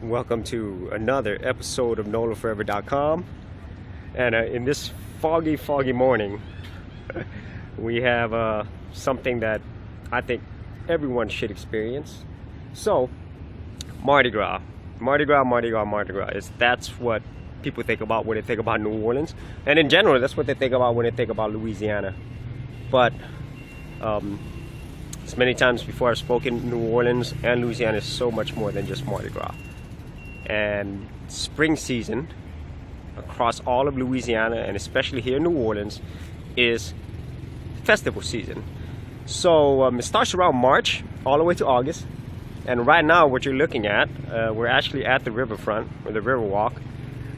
Welcome to another episode of NOLAforever.com. And in this foggy morning, we have something that I think everyone should experience. So, Mardi Gras. That's what people think about when they think about New Orleans. And in general, that's what they think about when they think about Louisiana. But as many times before I've spoken, New Orleans and Louisiana is so much more than just Mardi Gras. And spring season across all of Louisiana, and especially here in New Orleans, is festival season. So it starts around March all the way to August. And right now what you're looking at, we're actually at the riverfront, or the Riverwalk.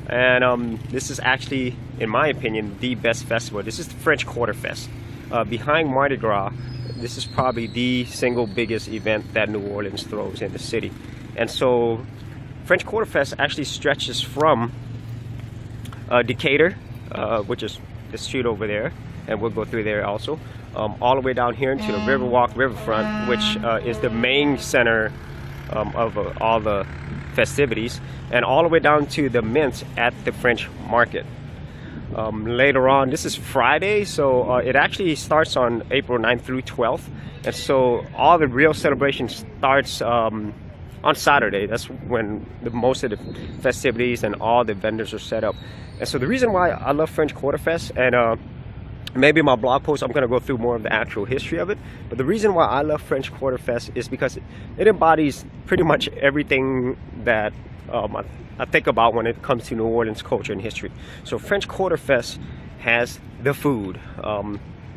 And this is actually, in my opinion, the best festival. This is the French Quarter Fest. Behind Mardi Gras, this is probably the single biggest event that New Orleans throws in the city. And so French Quarter Fest actually stretches from Decatur, which is the street over there, and we'll go through there also, all the way down here into the Riverwalk riverfront, which is the main center of all the festivities, and all the way down to the Mint at the French Market. Later on, this is Friday, so it actually starts on April 9th through 12th, and so all the real celebration starts on Saturday. That's when most of the festivities and all the vendors are set up. And so the reason why I love French Quarter Fest, and maybe in my blog post I'm going to go through more of the actual history of it, but the reason why I love French Quarter Fest is because it embodies pretty much everything that I think about when it comes to New Orleans culture and history. So French Quarter Fest has the food,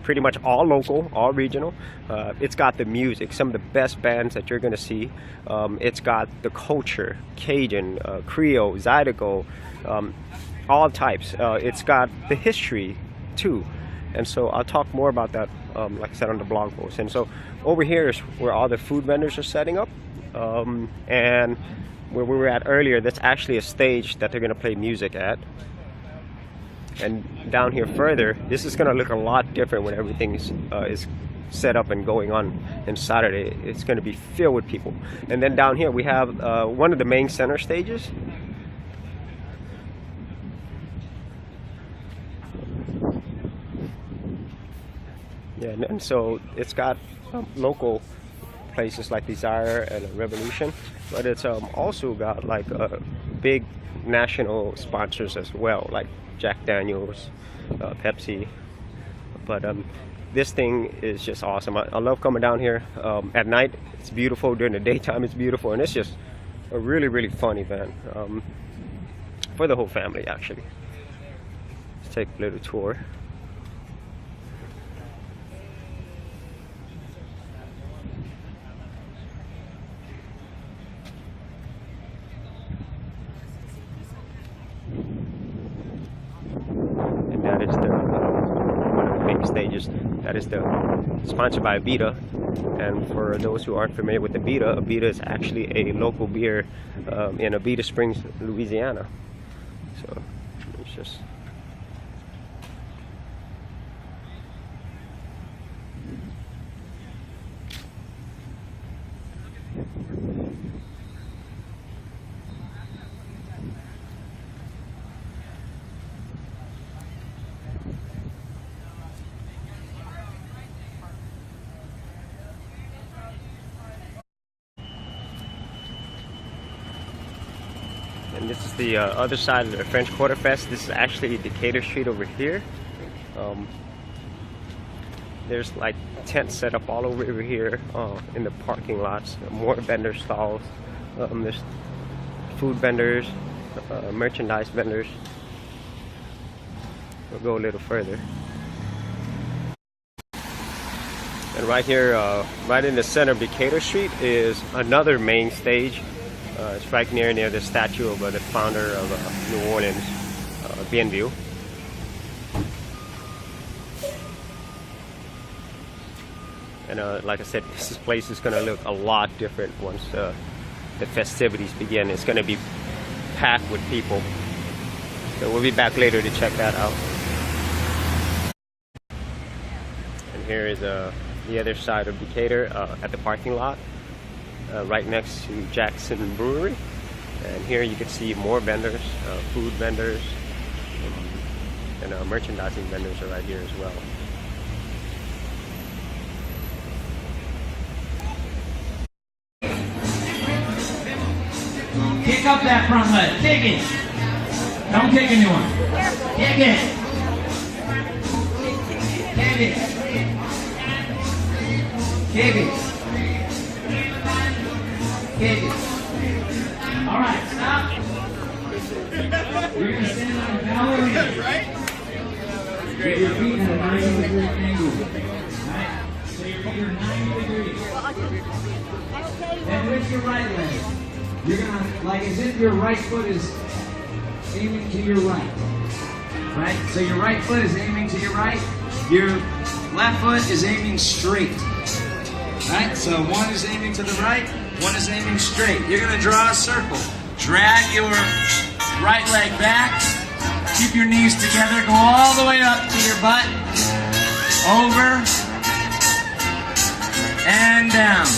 pretty much all local, all regional. It's got the music, some of the best bands that you're gonna see. It's got the culture, Cajun, Creole, Zydeco, all types. It's got the history too. And so I'll talk more about that, like I said, on the blog post. And so over here is where all the food vendors are setting up. And where we were at earlier, that's actually a stage that they're gonna play music at. And down here further, this is gonna look a lot different when everything is set up and going on in Saturday. It's gonna be filled with people. And then down here we have one of the main center stages. Yeah, and so it's got local places like Desire and Revolution, but it's also got like big national sponsors as well, like Jack Daniels, Pepsi. But this thing is just awesome. I love coming down here. At night it's beautiful, during the daytime it's beautiful, and it's just a really fun event for the whole family actually. Let's take a little tour. That is the one of the big stages. That is the sponsored by Abita. And for those who aren't familiar with Abita is actually a local beer in Abita Springs, Louisiana. So it's just and this is the other side of the French Quarter Fest. This is actually Decatur Street over here. There's like tents set up all over here in the parking lots. More vendor stalls. There's food vendors, merchandise vendors. We'll go a little further. And right here, right in the center of Decatur Street, is another main stage. It's right near the statue of the founder of New Orleans, Bienville. And like I said, this place is going to look a lot different once the festivities begin. It's going to be packed with people. So we'll be back later to check that out. And here is the other side of Decatur at the parking lot. Right next to Jackson Brewery. And here you can see more vendors, food vendors, and merchandising vendors are right here as well. Kick up that front leg. Kick it. Don't kick a new one. Kick it. Kick it. Kick it. Kick it. All right, stop. You're going to stand on a ballerina. Get your feet at a 90-degree angle. Right? So your feet are 90 degrees. And with your right leg, you're gonna, like as if your right foot is aiming to your right. Right? So your right foot is aiming to your right, your left foot is aiming straight. Right? So one is aiming to the right, one is aiming straight. You're gonna draw a circle. Drag your right leg back, keep your knees together, go all the way up to your butt, over, and down.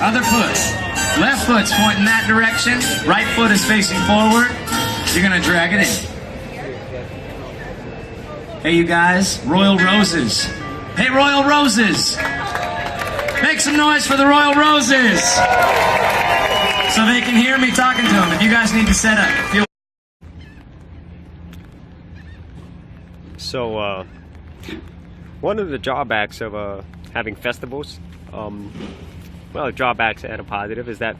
Other foot. Left foot's pointing that direction. Right foot is facing forward. You're gonna drag it in. Hey, you guys, Royal Roses. Hey, Royal Roses. Make some noise for the Royal Roses. So they can hear me talking to them. If you guys need to set up. So, one of the drawbacks of having festivals, well, drawbacks and a positive, is that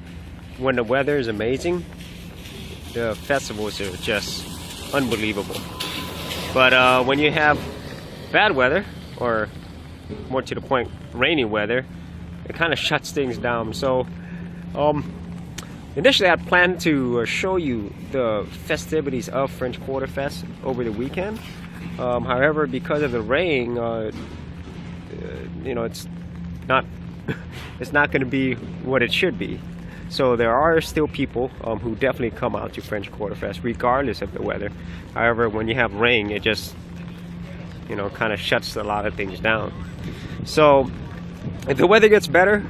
when the weather is amazing, the festivals are just unbelievable. But when you have bad weather, or more to the point, rainy weather, it kind of shuts things down. So initially I planned to show you the festivities of French Quarter Fest over the weekend. However, because of the rain, you know, it's not going to be what it should be. So there are still people who definitely come out to French Quarter Fest regardless of the weather. However, when you have rain, it just, you know, kind of shuts a lot of things down. So if the weather gets better,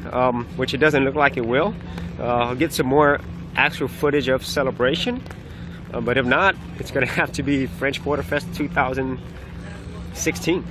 which it doesn't look like it will, I'll get some more actual footage of celebration. But if not, it's going to have to be French Quarter Fest 2016.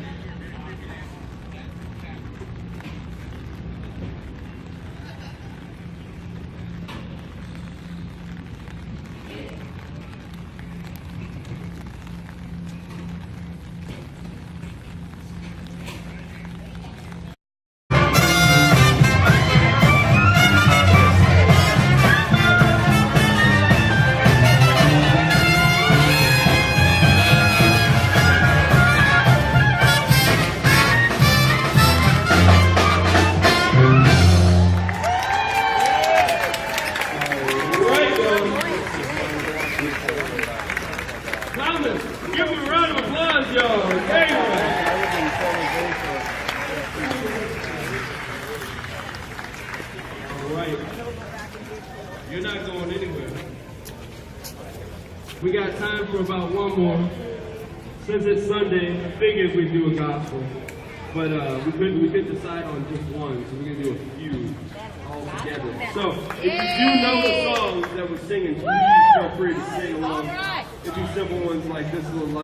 Give them a round of applause, y'all. Hey. All right. You're not going anywhere. We got time for about one more. Since it's Sunday, I figured we'd do a gospel. But we couldn't decide on just one, so we're going to do a few all together. So if you do know the songs that we're singing, please feel free to sing along. If you simple ones like this little